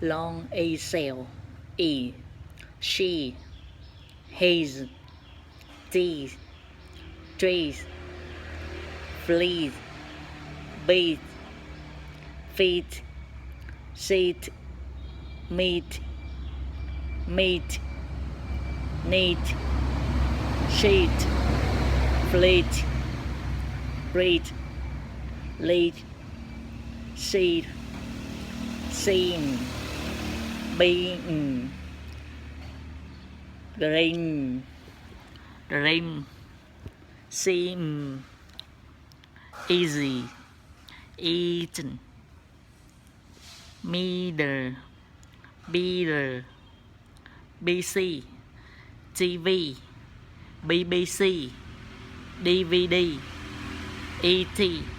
long a cell e she his these trees fleas bees feet seat meat meat neat sheet fleet breed lead seed seen being green dream seem easy eaten meter beater BC TV BBC DVD ET